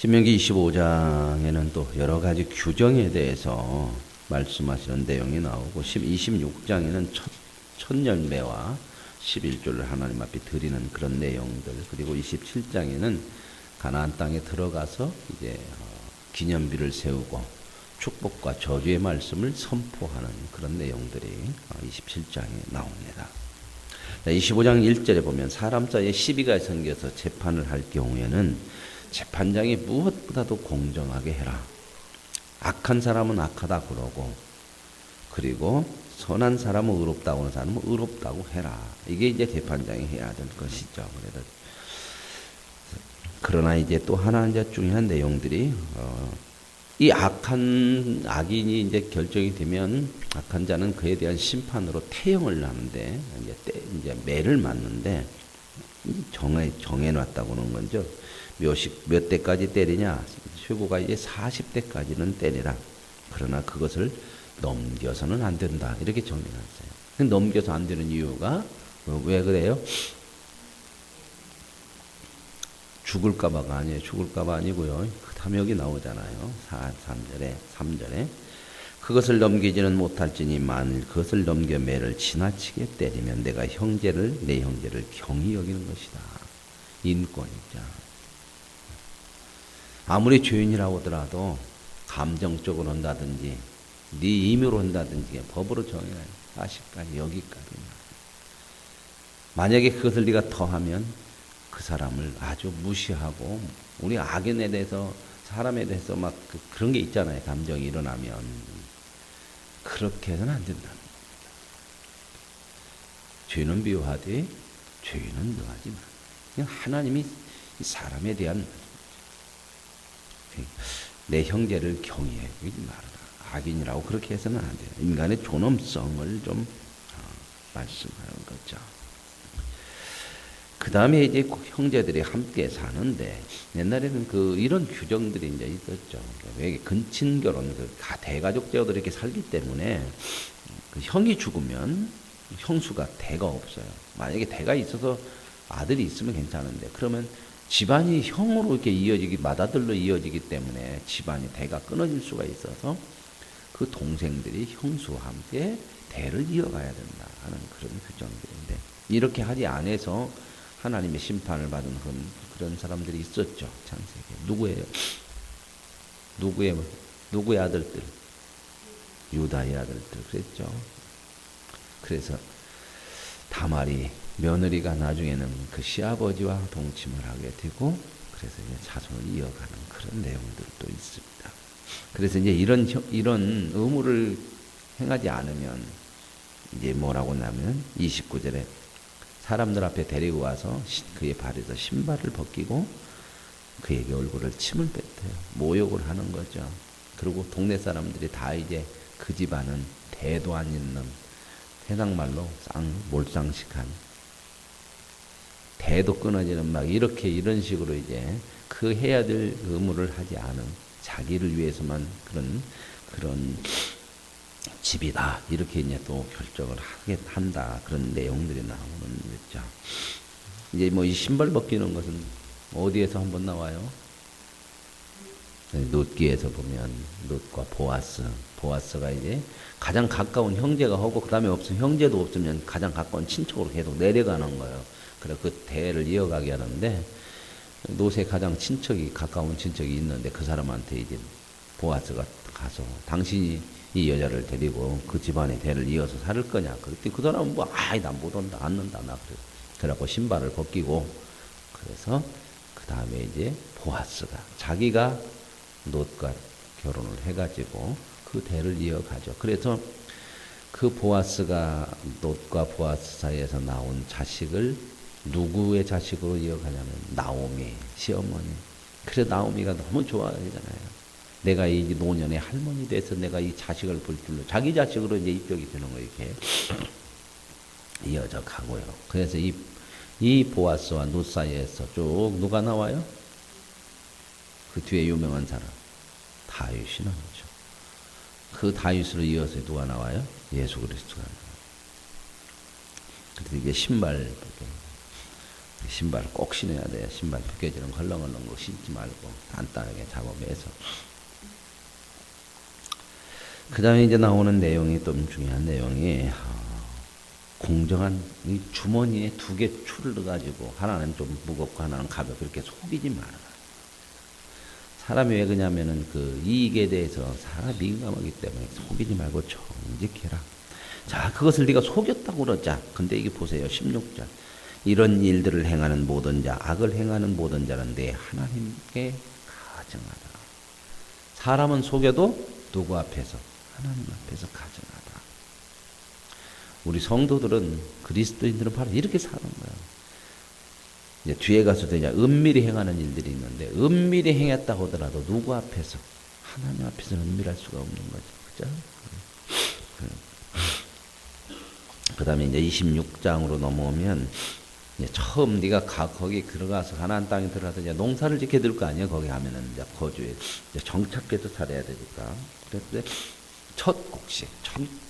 신명기 25장에는 또 여러 가지 규정에 대해서 말씀하시는 내용이 나오고 26장에는 첫 열매와 11조를 하나님 앞에 드리는 그런 내용들, 그리고 27장에는 가나안 땅에 들어가서 이제 기념비를 세우고 축복과 저주의 말씀을 선포하는 그런 내용들이 27장에 나옵니다. 25장 1절에 보면 사람 사이에 시비가 생겨서 재판을 할 경우에는 재판장이 무엇보다도 공정하게 해라. 악한 사람은 악하다 그러고, 그리고 선한 사람은 의롭다고 하는 사람은 의롭다고 해라. 이게 이제 재판장이 해야 될 것이죠. 그러나 이제 또 하나 이제 중요한 내용들이 이 악인이 이제 결정이 되면 악한 자는 그에 대한 심판으로 태형을 하는데 이제 매를 맞는데 정해놨다고 하는 거죠. 몇 대까지 때리냐? 최고가 이제 40대까지는 때리라. 그러나 그것을 넘겨서는 안 된다. 이렇게 정해놨어요. 넘겨서 안 되는 이유가 왜 그래요? 죽을까봐가 아니에요. 죽을까봐 아니고요. 그 다음에 여기 나오잖아요. 3절에 그것을 넘기지는 못할지니 만일 그것을 넘겨 매를 지나치게 때리면 내 형제를 경히 여기는 것이다. 인권이죠. 아무리 죄인이라고 하더라도 감정적으로 한다든지 네 임의로 한다든지 법으로 정해놔요. 40까지 여기까지. 만약에 그것을 네가 더하면 그 사람을 아주 무시하고, 우리 악인에 대해서 사람에 대해서 막 그런 게 있잖아요. 감정이 일어나면 그렇게 해서는 안 된다. 죄는 미워하되 죄는 명하지 마. 그냥 하나님이 사람에 대한 내 형제를 경외해 말하라. 악인이라고 그렇게 해서는 안 돼요. 인간의 존엄성을 좀 말씀하는 거죠. 그 다음에 이제 형제들이 함께 사는데, 옛날에는 이런 규정들이 이제 있었죠. 왜 근친 결혼, 대가족 제도로 이렇게 살기 때문에 형이 죽으면 형수가 대가 없어요. 만약에 대가 있어서 아들이 있으면 괜찮은데, 그러면 집안이 형으로 이렇게 맏아들로 이어지기 때문에 집안이 대가 끊어질 수가 있어서 그 동생들이 형수와 함께 대를 이어가야 된다 하는 그런 규정들인데, 이렇게 하지 않아서 하나님의 심판을 받은 그런 사람들이 있었죠. 창세기에. 누구의 아들들? 유다의 아들들. 그랬죠. 그래서 다말이 며느리가 나중에는 그 시아버지와 동침을 하게 되고, 그래서 이제 자손을 이어가는 그런 내용들도 있습니다. 그래서 이제 이런 의무를 행하지 않으면 이제 뭐라고 하냐면 29절에 사람들 앞에 데리고 와서 그의 발에서 신발을 벗기고 그에게 얼굴을 침을 뱉어요. 모욕을 하는 거죠. 그리고 동네 사람들이 다 이제 그 집안은 대도 안 있는, 해당말로 몰상식한, 대도 끊어지는 막 이런 식으로 이제 그 해야 될 의무를 하지 않은, 자기를 위해서만 그런 집이다. 이렇게 이제 또 결정을 한다. 그런 내용들이 나오는 거죠. 이제 이 신발 벗기는 것은 어디에서 한번 나와요? 룻기에서 보면 룻과 보아스가 이제 가장 가까운 형제가 하고, 그 다음에 형제도 없으면 가장 가까운 친척으로 계속 내려가는 거예요. 그래서 그 대를 이어가게 하는데, 롯에 가장 가까운 친척이 있는데 그 사람한테 이제 보아스가 가서 당신이 이 여자를 데리고 그 집안의 대를 이어서 살 거냐. 그랬더니 그 사람은 나 못 온다, 안 는다, 나. 그래갖고 신발을 벗기고, 그래서 그 다음에 이제 보아스가 자기가 롯과 결혼을 해가지고 그 대를 이어가죠. 그래서 그 보아스가 롯과 보아스 사이에서 나온 자식을 누구의 자식으로 이어가냐면 나오미, 시어머니. 그래서 나오미가 너무 좋아하잖아요. 내가 이 노년의 할머니 돼서 내가 이 자식을 볼 줄로, 자기 자식으로 이제 입력이 되는 거 이렇게 이어져 가고요. 그래서 이 보아스와 룻 사이에서 쭉 누가 나와요? 그 뒤에 유명한 사람 다윗이 나오죠. 그 다윗으로 이어서 누가 나와요? 예수 그리스도가 나와요. 그래서 이게 신발 신발을 꼭 신어야 돼요. 신발 벗겨지는 헐렁헐렁 거 신지 말고 단단하게 작업해서. 그 다음에 이제 나오는 내용이 좀 중요한 내용이 공정한 이 주머니에 두 개 추를 넣어가지고 하나는 좀 무겁고 하나는 가볍고 이렇게 속이지 말아라. 사람이 왜 그러냐면은 그 이익에 대해서 사람이 민감하기 때문에 속이지 말고 정직해라. 자, 그것을 네가 속였다고 그러자. 근데 이게 보세요. 16절. 이런 일들을 행하는 모든 자, 악을 행하는 모든 자는 내 하나님께 가증하다. 사람은 속여도 누구 앞에서? 하나님 앞에서 가증하다. 우리 성도들은, 그리스도인들은 바로 이렇게 사는 거예요. 이제 뒤에 가서도 이제 은밀히 행하는 일들이 있는데, 은밀히 행했다고 하더라도 누구 앞에서? 하나님 앞에서는 은밀할 수가 없는 거죠. 그죠? 그 다음에 이제 26장으로 넘어오면, 이제 처음 네가 거기 들어가서 가나안 땅에 들어가서 이제 농사를 짓게 될 거 아니에요. 거기 하면은 이제 거주에 이제 정착해서 살아야 되니까. 그래서 첫 곡식,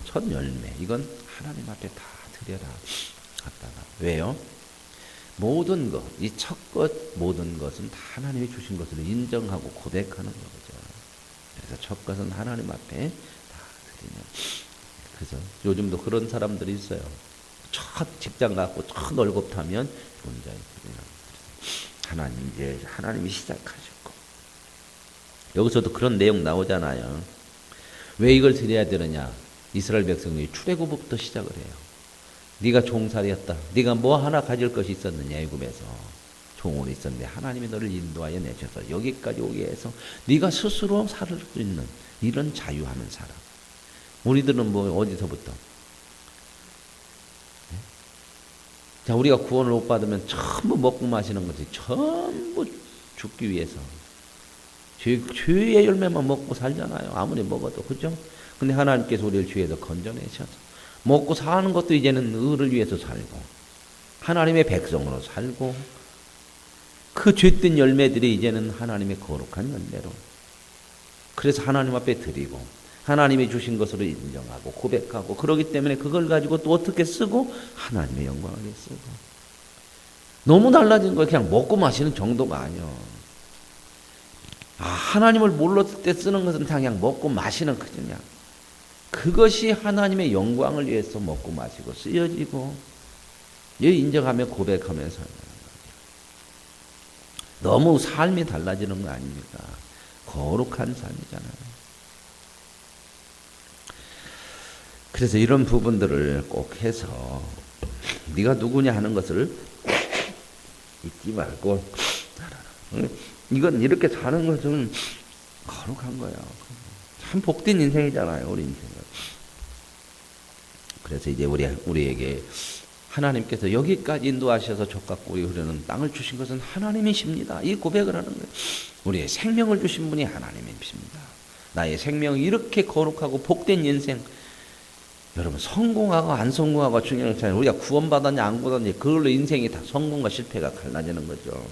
첫 열매 이건 하나님 앞에 다 드려라. 갖다가 왜요? 모든 것, 이 첫 것 모든 것은 다 하나님이 주신 것을 인정하고 고백하는 거죠. 그래서 첫 것은 하나님 앞에 다 드리는. 그래서 요즘도 그런 사람들이 있어요. 첫 직장 갖고 첫 월급 타면 본자에 하나님 이제 하나님이 시작하셨고 여기서도 그런 내용 나오잖아요. 왜 이걸 드려야 되느냐? 이스라엘 백성이 출애굽부터 시작을 해요. 네가 종살이였다. 네가 뭐 하나 가질 것이 있었느냐? 애굽에서 종으로 있었는데 하나님이 너를 인도하여 내셔서 여기까지 오게 해서 네가 스스로 살 수 있는 이런 자유하는 사람. 우리들은 뭐 어디서부터? 자, 우리가 구원을 못 받으면 전부 먹고 마시는 거지. 전부 죽기 위해서. 죄의 열매만 먹고 살잖아요. 아무리 먹어도. 그죠? 근데 하나님께서 우리를 죄에서 건져내셔서 먹고 사는 것도 이제는 의를 위해서 살고 하나님의 백성으로 살고 그 죄된 열매들이 이제는 하나님의 거룩한 열매로 그래서 하나님 앞에 드리고 하나님이 주신 것으로 인정하고 고백하고 그러기 때문에 그걸 가지고 또 어떻게 쓰고 하나님의 영광을 위해 쓰고 너무 달라진 거예요. 그냥 먹고 마시는 정도가 아니요. 하나님을 몰랐을 때 쓰는 것은 그냥 먹고 마시는 그냥 그것이 하나님의 영광을 위해서 먹고 마시고 쓰여지고 인정하며 고백하면서 너무 삶이 달라지는 거 아닙니까? 거룩한 삶이잖아요. 그래서 이런 부분들을 꼭 해서 네가 누구냐 하는 것을 잊지 말고 이건 이렇게 사는 것은 거룩한 거예요. 참 복된 인생이잖아요. 우리 인생은. 그래서 이제 우리에게 하나님께서 여기까지 인도하셔서 족같고 우리 흐르는 땅을 주신 것은 하나님이십니다. 이 고백을 하는 거예요. 우리의 생명을 주신 분이 하나님이십니다. 나의 생명이 이렇게 거룩하고 복된 인생 여러분 성공하고 안 성공하고 중요한 것이 아니라 우리가 구원받았냐 안 구원받았냐 그걸로 인생이 다 성공과 실패가 갈라지는 거죠.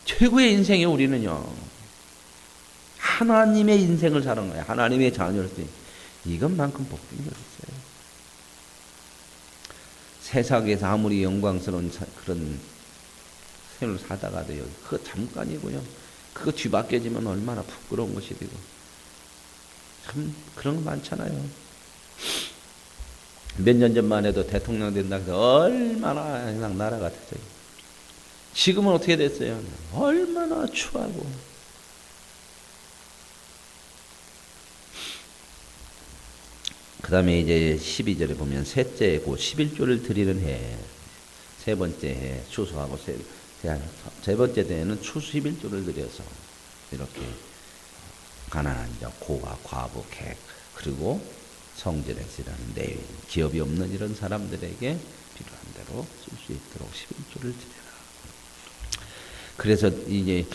최고의 인생이 우리는요. 하나님의 인생을 사는 거예요. 하나님의 자녀로서 이것만큼 복된 게 없어요. 세상에서 아무리 영광스러운 그런 생을 살다가도요. 그거 잠깐이고요. 그거 뒤바뀌어지면 얼마나 부끄러운 것이 되고 참 그런 거 많잖아요. 몇 년 전만 해도 대통령 된다 해서 얼마나 그냥 나라 같았어요. 지금은 어떻게 됐어요? 얼마나 추하고 그 다음에 이제 12절에 보면 셋째 곧 11조를 드리는 해, 세 번째 해 추수하고 세 번째 대에는 추수 11조를 드려서 이렇게 가난한 자, 고아, 과부, 객 그리고 성전에서라는 내외인 기업이 없는 이런 사람들에게 필요한 대로 쓸 수 있도록 11조를 드려라. 그래서 이제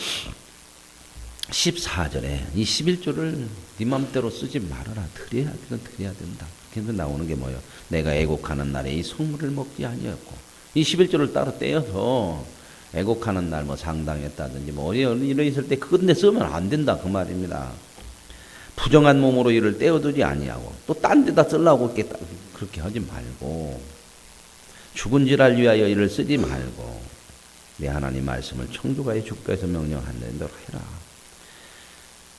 14절에 이 11조를 네 맘대로 쓰지 말아라. 드려야 된다. 그래서 나오는 게 뭐예요? 내가 애곡하는 날에 이 성물을 먹지 아니었고 이 11조를 따로 떼어서 애곡하는 날 뭐 상당했다든지 뭐 이런 있을 때 그런데 쓰면 안 된다 그 말입니다. 부정한 몸으로 이를 떼어두지 아니하고 또 딴 데다 쓰려고 그렇게 하지 말고 죽은지를 위하여 이를 쓰지 말고 내 하나님 말씀을 청주가의 주께서 명령한 대로 해라.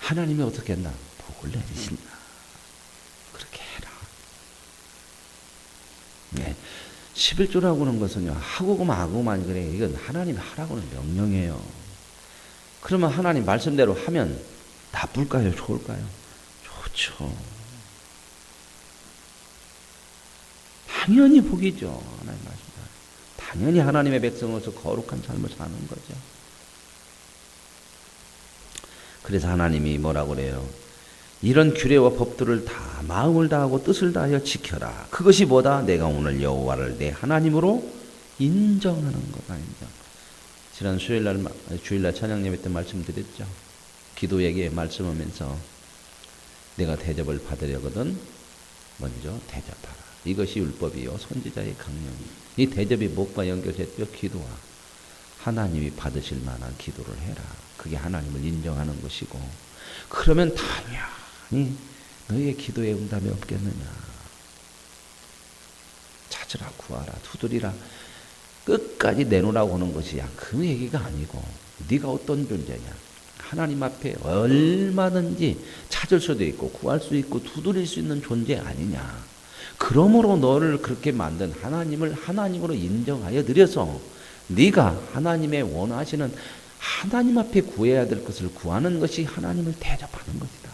하나님이 어떻게 했나? 복을 내리신다. 그렇게 해라. 네. 11조라고 하는 것은요, 하고 마고만 그래. 이건 하나님이 하라고는 명령이에요. 그러면 하나님 말씀대로 하면 나쁠까요? 좋을까요? 좋죠. 당연히 복이죠. 하나님 말씀. 당연히 하나님의 백성으로서 거룩한 삶을 사는 거죠. 그래서 하나님이 뭐라고 그래요? 이런 규례와 법들을 다 마음을 다하고 뜻을 다하여 지켜라. 그것이 뭐다? 내가 오늘 여호와를 내 하나님으로 인정하는 거다. 인정. 지난 주일날 찬양 예배 때 말씀드렸죠. 기도에게 말씀하면서 내가 대접을 받으려거든 먼저 대접하라. 이것이 율법이요 선지자의 강령이. 이 대접이 무엇과 연결했죠? 기도와. 하나님이 받으실 만한 기도를 해라. 그게 하나님을 인정하는 것이고, 그러면 당연히 너희의 기도에 응답이 없겠느냐. 찾으라, 구하라, 두드리라. 끝까지 내놓으라고 하는 것이야. 그 얘기가 아니고 네가 어떤 존재냐. 하나님 앞에 얼마든지 찾을 수도 있고 구할 수 있고 두드릴 수 있는 존재 아니냐. 그러므로 너를 그렇게 만든 하나님을 하나님으로 인정하여 드려서 네가 하나님의 원하시는 하나님 앞에 구해야 될 것을 구하는 것이 하나님을 대접하는 것이다.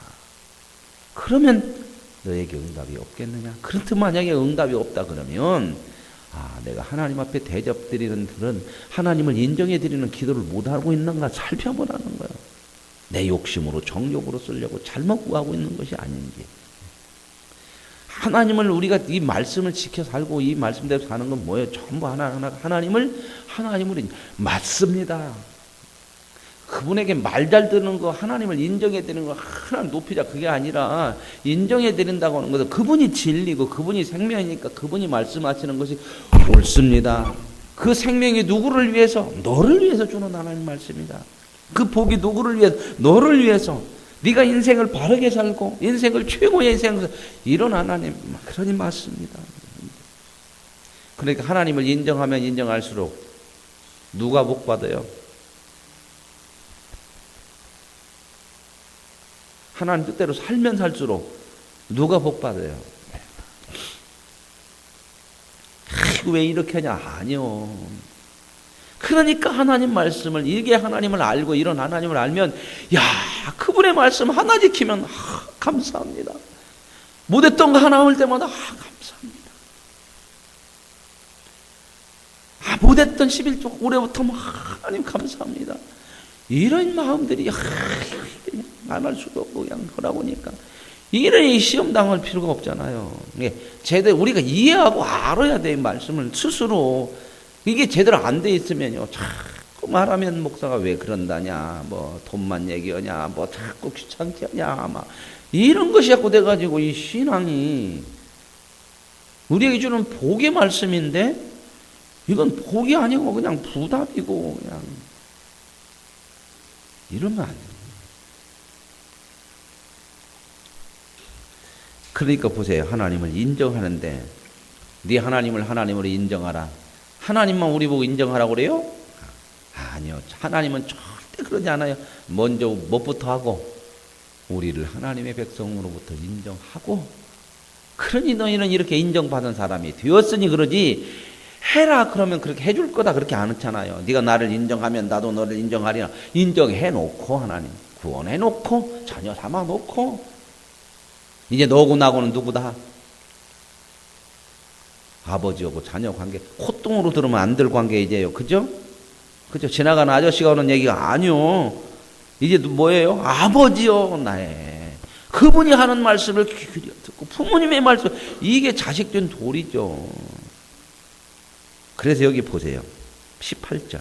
그러면 너에게 응답이 없겠느냐? 그렇듯 만약에 응답이 없다 그러면 내가 하나님 앞에 대접드리는 그런 하나님을 인정해 드리는 기도를 못하고 있는가 살펴보라는 거예요. 내 욕심으로 정욕으로 쓰려고 잘못 구하고 있는 것이 아닌지. 하나님을 우리가 이 말씀을 지켜 살고 이 말씀대로 사는 건 뭐예요? 전부 하나님으로 맞습니다. 그분에게 말 잘 듣는 거, 하나님을 인정해 드리는 거 하나님 높이자 그게 아니라 인정해 드린다고 하는 것은 그분이 진리고 그분이 생명이니까 그분이 말씀하시는 것이 옳습니다. 그 생명이 누구를 위해서? 너를 위해서 주는 하나님 말씀이다. 그 복이 누구를 위해서? 너를 위해서. 네가 인생을 바르게 살고 인생을 최고의 인생을 이런 하나님, 그러니 맞습니다. 그러니까 하나님을 인정하면 인정할수록 누가 복 받아요? 하나님 뜻대로 살면 살수록 누가 복 받아요? 왜 이렇게 하냐? 아니요. 그러니까 하나님 말씀을, 이게 하나님을 알고 이런 하나님을 알면, 그분의 말씀 하나 지키면 감사합니다. 못했던 거 하나 올 때마다 감사합니다. 못했던 11조 올해부터 하나님 감사합니다. 이런 마음들이 안 할 수도 없고 그냥 하라고 하니까 이런 시험 당할 필요가 없잖아요. 제대로 우리가 이해하고 알아야 돼. 말씀을 스스로. 이게 제대로 안 돼 있으면요, 자꾸 말하면 목사가 왜 그런다냐, 뭐 돈만 얘기하냐, 뭐 자꾸 귀찮게 하냐, 막 이런 것이 자꾸 돼가지고 이 신앙이 우리에게 주는 복의 말씀인데 이건 복이 아니고 그냥 부담이고 그냥 이러면 안 돼요. 그러니까 보세요. 하나님을 인정하는데 네 하나님을 하나님으로 인정하라. 하나님만 우리 보고 인정하라고 그래요? 아니요. 하나님은 절대 그러지 않아요. 먼저 무엇부터 하고? 우리를 하나님의 백성으로부터 인정하고, 그러니 너희는 이렇게 인정받은 사람이 되었으니 그러지, 해라 그러면 그렇게 해줄 거다 그렇게 안 했잖아요. 네가 나를 인정하면 나도 너를 인정하리라. 인정해놓고 하나님 구원해놓고 자녀 삼아놓고 이제 너고 나고는 누구다? 아버지하고 자녀 관계, 콧등으로 들으면 안 될 관계 이제요. 그죠? 그죠? 지나가는 아저씨가 오는 얘기가 아니요. 이제 뭐예요? 아버지요, 나의. 그분이 하는 말씀을 귀 듣고 부모님의 말씀, 이게 자식된 도리죠. 그래서 여기 보세요. 18절.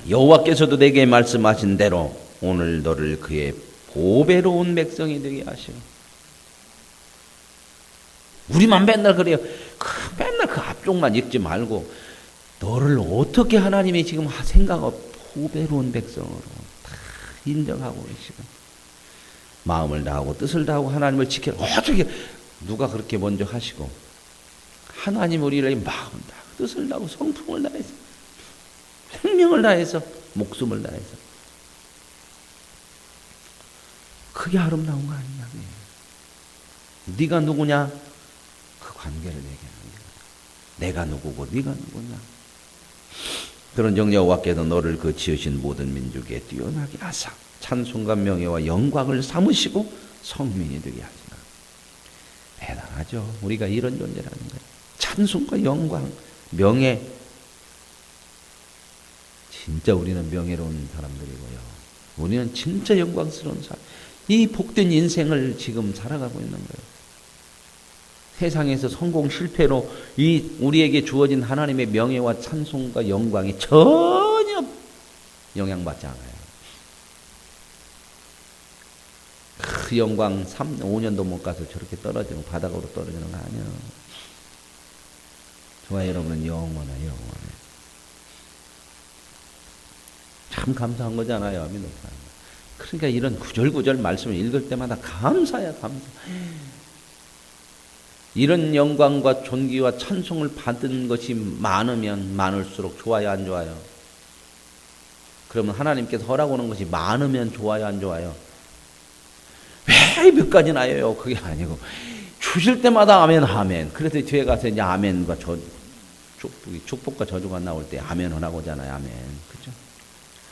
여호와께서도 내게 말씀하신 대로 오늘 너를 그의 보배로운 백성이 되게 하시오. 우리만 맨날 그래요. 맨날 그 앞쪽만 읽지 말고 너를 어떻게 하나님이 지금 생각하고 보배로운 백성으로 다 인정하고 계시고 마음을 다하고 뜻을 다하고 하나님을 지켜라. 어떻게 누가 그렇게 먼저 하시고 하나님 우리를 마음 다 뜻을 다하고 성품을 다해서 생명을 다해서 목숨을 다해서 그게 아름다운 거 아니냐. 네가 누구냐? 그 관계를 얘기하는 거야. 내가 누구고 네가 누구냐. 그런 정여호와께서 너를 그 지으신 모든 민족에 뛰어나게 하사 찬송과 명예와 영광을 삼으시고 성민이 되게 하시나. 대단하죠. 우리가 이런 존재라는 거예요. 찬송과 영광, 명예. 진짜 우리는 명예로운 사람들이고요. 우리는 진짜 영광스러운 사람. 이 복된 인생을 지금 살아가고 있는 거예요. 세상에서 성공 실패로 이 우리에게 주어진 하나님의 명예와 찬송과 영광이 전혀 영향받지 않아요. 그 영광 5년도 못 가서 저렇게 떨어지는 바닥으로 떨어지는 거 아니에요. 저와 여러분은 영원해. 참 감사한 거잖아요. 아멘. 그러니까 이런 구절구절 말씀을 읽을 때마다 감사야, 감사. 이런 영광과 존귀와 찬송을 받은 것이 많으면 많을수록 좋아요, 안 좋아요? 그러면 하나님께서 허락하는 것이 많으면 좋아요, 안 좋아요? 왜 몇 가지나 해요? 그게 아니고 주실 때마다 아멘, 아멘. 그래서 뒤에 가서 이제 아멘과 축복과 저주가 나올 때 아멘 하라고 하잖아요. 아멘. 그죠?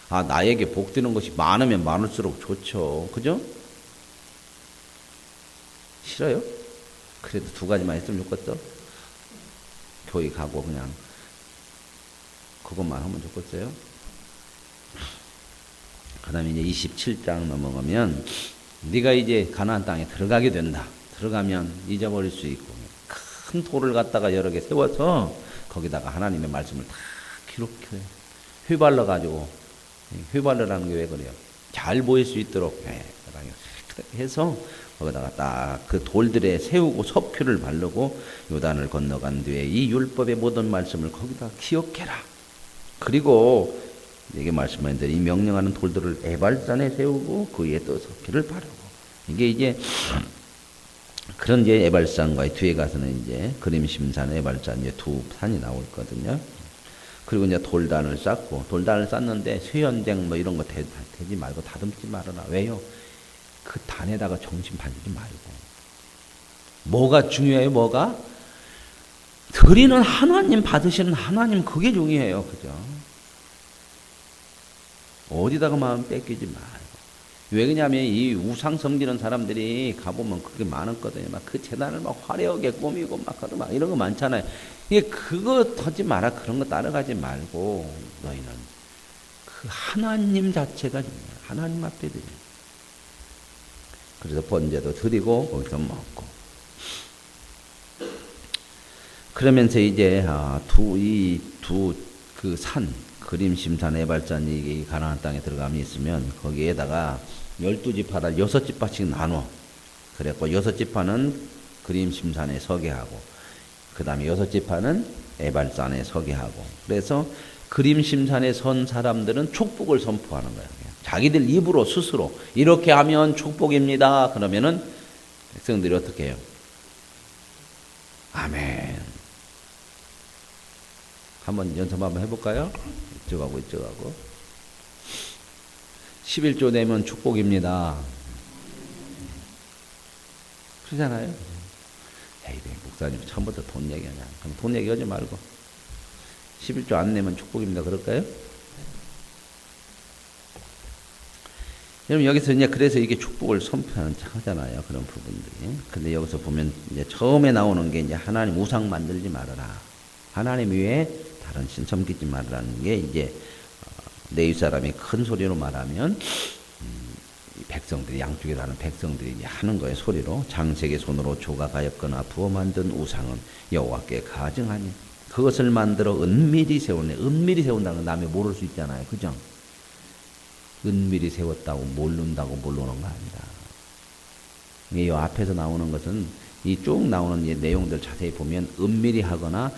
아, 나에게 복 드는 것이 많으면 많을수록 좋죠. 그죠? 싫어요? 그래도 두 가지만 했으면 좋겠어. 교회 가고 그냥 그것만 하면 좋겠어요. 그 다음에 이제 27장 넘어가면 네가 이제 가나안 땅에 들어가게 된다. 들어가면 잊어버릴 수 있고 큰 돌을 갖다가 여러 개 세워서 거기다가 하나님의 말씀을 다 기록해 휘발러 가지고, 휘발러라는 게 왜 그래요? 잘 보일 수 있도록 해서 거기다가 딱 그 돌들에 세우고 석큐를 바르고 요단을 건너간 뒤에 이 율법의 모든 말씀을 거기다 기억해라. 그리고 이게 말씀한 대로 이 명령하는 돌들을 에발산에 세우고 그 위에 또 석큐를 바르고, 이게 이제 그런 이제 에발산과 뒤에 가서는 이제 그림심산, 에발산 이제 두 산이 나오거든요. 그리고 이제 돌단을 쌓고, 돌단을 쌓는데 쇠연쟁 뭐 이런 거 되지 말고 다듬지 말아라. 왜요? 그 단에다가 정신 받지 말고. 뭐가 중요해요? 뭐가? 드리는 하나님, 받으시는 하나님, 그게 중요해요. 그죠? 어디다가 마음 뺏기지 말고. 왜 그러냐면 이 우상 섬기는 사람들이 가보면 그게 많았거든요. 막 그 재단을 막 화려하게 꾸미고 막 이런 거 많잖아요. 이게 그거 하지 마라. 그런 거 따라가지 말고 너희는 그 하나님 자체가 중요해요. 하나님 앞에 드려. 그래서 번제도 드리고 거기서 먹고. 그러면서 이제 그 산, 그림심산, 에발산, 이 가나안 땅에 들어가면 있으면 거기에다가 12지파를 6지파씩 나눠. 그랬고 6지파는 그림심산에 서게 하고, 그 다음에 6지파는 에발산에 서게 하고. 그래서 그림심산에 선 사람들은 축복을 선포하는 거예요. 자기들 입으로 스스로 이렇게 하면 축복입니다. 그러면은 백성들이 어떻게 해요? 아멘. 한번 연습 한번 해볼까요? 이쪽하고 이쪽하고. 11조 되면 축복입니다. 그러잖아요. 에이, 목사님 처음부터 돈 얘기하냐. 그럼 돈 얘기하지 말고 11조 안 내면 축복입니다. 그럴까요? 여러분 여기서 이제 그래서 이게 축복을 선포하는 척 하잖아요. 그런 부분들이. 근데 여기서 보면 이제 처음에 나오는 게 이제 하나님 우상 만들지 말아라. 하나님 위에 다른 신 섬기지 말라는 게 이제 내윗 사람이 큰 소리로 말하면 백성들이, 양쪽에 사는 백성들이 이제 하는 거예요. 소리로. 장색의 손으로 조각하였거나 부어 만든 우상은 여호와께 가증하니 그것을 만들어 은밀히 세우네. 은밀히 세운다는 건 남이 모를 수 있잖아요. 그죠? 은밀히 세웠다고 모른다고 모르는 거 아니다. 이 앞에서 나오는 것은 이 쭉 나오는 이 내용들 자세히 보면 은밀히 하거나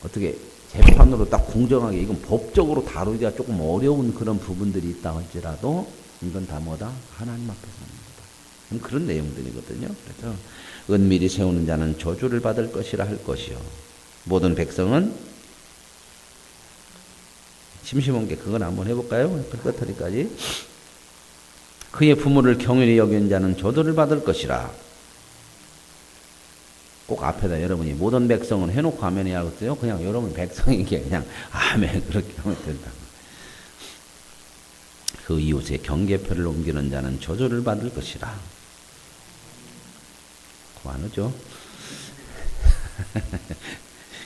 어떻게 재판으로 딱 공정하게, 이건 법적으로 다루기가 조금 어려운 그런 부분들이 있다 할지라도 이건 다 뭐다? 하나님 앞에서 하는 거다. 그런 내용들이거든요. 그래서 은밀히 세우는 자는 저주를 받을 것이라 할 것이요. 모든 백성은 심심한 게 그건 한번 해볼까요? 끝터리까지. 그의 부모를 경휼히 여긴 자는 저주를 받을 것이라. 꼭 앞에다 여러분이 모든 백성은 해놓고 하면 하겠어요. 그냥 여러분 백성에게 그냥 아멘 그렇게 하면 된다. 그 이웃의 경계표를 옮기는 자는 저주를 받을 것이라. 고안하죠?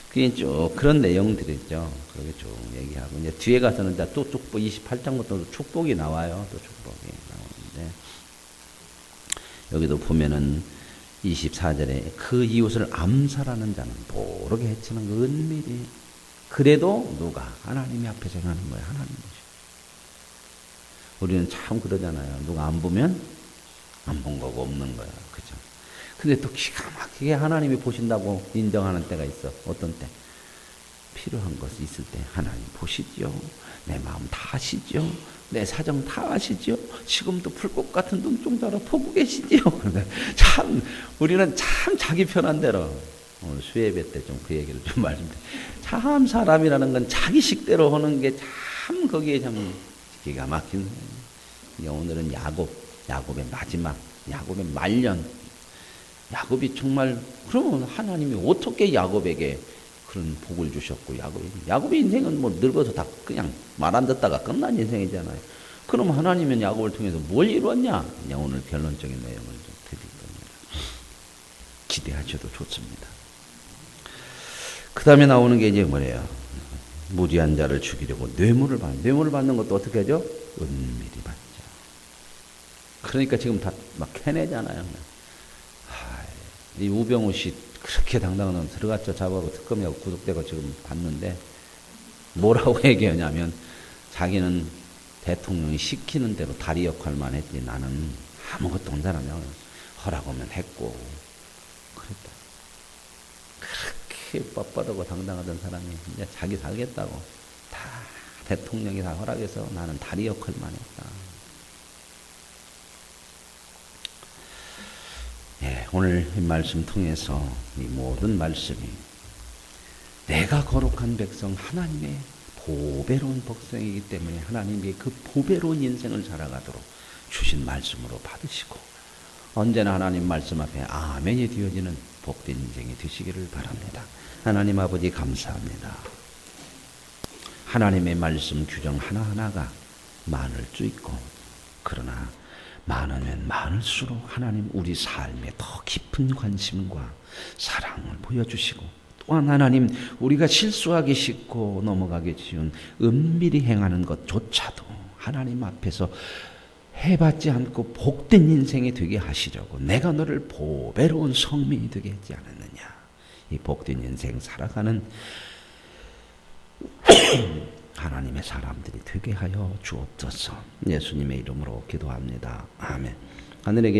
그게 쭉 그런 내용들이죠. 그렇게 쭉 얘기하고 이제 뒤에 가서는 또 축복 28장부터 축복이 나와요. 또 축복이 나오는데 여기도 보면은 24절에 그 이웃을 암살하는 자는 모르게 해치는 그 은밀히. 그래도 누가 하나님이 앞에서 행하는 거예요. 하나님이죠. 우리는 참 그러잖아요. 누가 안 보면 안 본 거고 없는 거야. 그죠? 근데 또 기가 막히게 하나님이 보신다고 인정하는 때가 있어. 어떤 때? 필요한 것이 있을 때 하나님 보시죠. 내 마음 다 아시죠. 내 사정 다 아시죠. 지금도 불꽃 같은 눈동자로 보고 계시죠. 참 우리는 참 자기 편한 대로 오늘 수예배 때 좀 그 얘기를 좀 말씀드려. 참 사람이라는 건 자기 식대로 하는 게 참 거기에 참 기가 막힌. 오늘은 야곱의 마지막, 야곱의 말년. 야곱이 정말 그러면 하나님이 어떻게 야곱에게 그런 복을 주셨고 야곱의 인생은 뭐 늙어서 다 그냥 말 안 듣다가 끝난 인생이잖아요. 그럼 하나님은 야곱을 통해서 뭘 이루었냐? 오늘 결론적인 내용을 좀 드릴 겁니다. 기대하셔도 좋습니다. 그 다음에 나오는 게 이제 뭐래요? 무지한 자를 죽이려고 뇌물을 받는 것도 어떻게 하죠? 은밀히 받죠. 그러니까 지금 다 막 캐내잖아요. 이 우병우 씨 그렇게 당당한 놈 들어갔죠. 잡아고 특검이하고 구속되고 지금 봤는데 뭐라고 얘기하냐면 자기는 대통령이 시키는 대로 다리 역할만 했지 나는 아무것도 한 사람이 허락하면 했고 그랬다. 그렇게 뻣뻣하고 당당하던 사람이 이제 자기 살겠다고 다 대통령이 다 허락해서 나는 다리 역할만 했다. 예, 오늘 이 말씀 통해서 이 모든 말씀이 내가 거룩한 백성 하나님의 보배로운 백성이기 때문에 하나님이 그 보배로운 인생을 살아가도록 주신 말씀으로 받으시고 언제나 하나님 말씀 앞에 아멘이 되어지는 복된 인생이 되시기를 바랍니다. 하나님 아버지 감사합니다. 하나님의 말씀 규정 하나하나가 많을 수 있고 그러나 많으면 많을수록 하나님 우리 삶에 더 깊은 관심과 사랑을 보여주시고 또한 하나님 우리가 실수하기 쉽고 넘어가기 쉬운 은밀히 행하는 것조차도 하나님 앞에서 해받지 않고 복된 인생이 되게 하시려고 내가 너를 보배로운 성민이 되게 했지 않았느냐. 이 복된 인생 살아가는 하나님의 사람들이 되게 하여 주옵소서. 예수님의 이름으로 기도합니다. 아멘. 하늘에